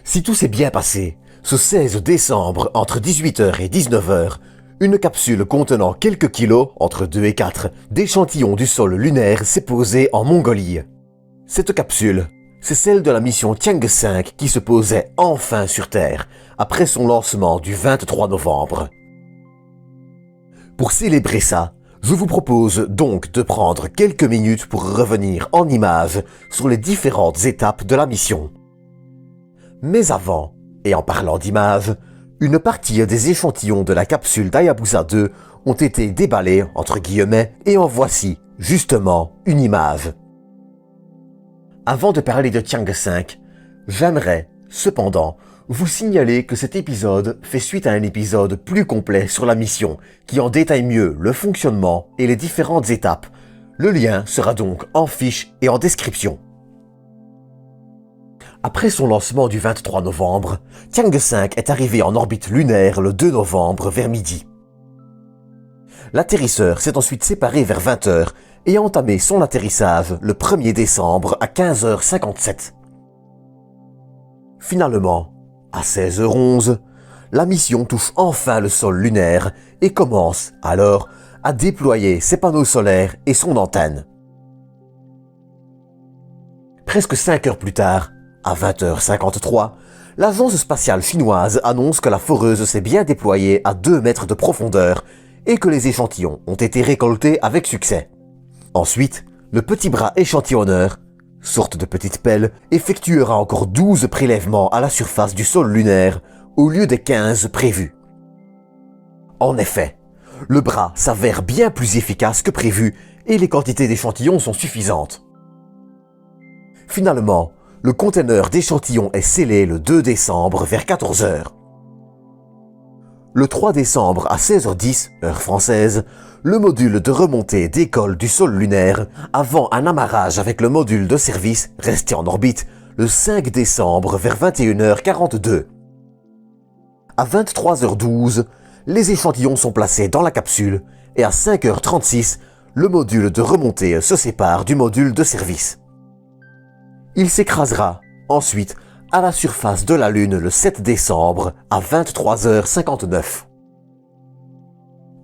Si tout s'est bien passé, ce 16 décembre, entre 18h et 19h, une capsule contenant quelques kilos, entre 2 et 4, d'échantillons du sol lunaire s'est posée en Mongolie. Cette capsule, c'est celle de la mission Tianghe 5 qui se posait enfin sur Terre, après son lancement du 23 novembre. Pour célébrer ça, je vous propose donc de prendre quelques minutes pour revenir en images sur les différentes étapes de la mission. Mais avant, et en parlant d'images, une partie des échantillons de la capsule d'Hayabusa 2 ont été déballés entre guillemets et en voici, justement, une image. Avant de parler de Tianghe 5, j'aimerais, cependant, vous signaler que cet épisode fait suite à un épisode plus complet sur la mission qui en détaille mieux le fonctionnement et les différentes étapes. Le lien sera donc en fiche et en description. Après son lancement du 23 novembre, Tianghe 5 est arrivé en orbite lunaire le 2 novembre vers midi. L'atterrisseur s'est ensuite séparé vers 20h et a entamé son atterrissage le 1er décembre à 15h57. Finalement, à 16h11, la mission touche enfin le sol lunaire et commence alors à déployer ses panneaux solaires et son antenne. Presque 5 heures plus tard, à 20h53, l'agence spatiale chinoise annonce que la foreuse s'est bien déployée à 2 mètres de profondeur et que les échantillons ont été récoltés avec succès. Ensuite, le petit bras échantillonneur, sorte de petite pelle, effectuera encore 12 prélèvements à la surface du sol lunaire au lieu des 15 prévus. En effet, le bras s'avère bien plus efficace que prévu et les quantités d'échantillons sont suffisantes. Finalement, le conteneur d'échantillons est scellé le 2 décembre vers 14h. Le 3 décembre à 16h10, heure française, le module de remontée décolle du sol lunaire avant un amarrage avec le module de service resté en orbite le 5 décembre vers 21h42. À 23h12, les échantillons sont placés dans la capsule et à 5h36, le module de remontée se sépare du module de service. Il s'écrasera ensuite à la surface de la Lune le 7 décembre à 23h59.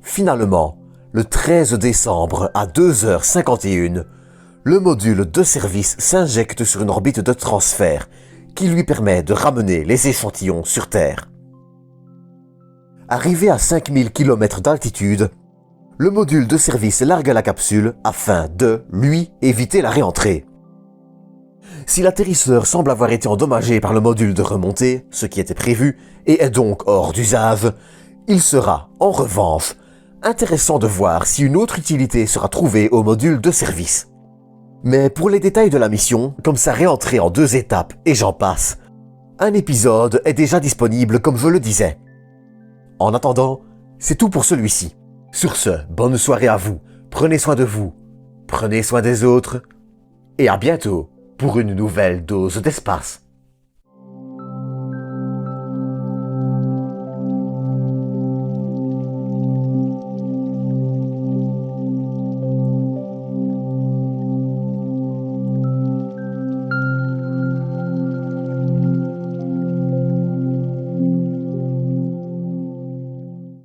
Finalement, le 13 décembre à 2h51, le module de service s'injecte sur une orbite de transfert qui lui permet de ramener les échantillons sur Terre. Arrivé à 5000 km d'altitude, le module de service largue la capsule afin de, lui, éviter la réentrée. Si l'atterrisseur semble avoir été endommagé par le module de remontée, ce qui était prévu, et est donc hors d'usage, il sera, en revanche, intéressant de voir si une autre utilité sera trouvée au module de service. Mais pour les détails de la mission, comme sa réentrée en 2 étapes et j'en passe, un épisode est déjà disponible comme je le disais. En attendant, c'est tout pour celui-ci. Sur ce, bonne soirée à vous, prenez soin de vous, prenez soin des autres, et à bientôt pour une nouvelle dose d'espace.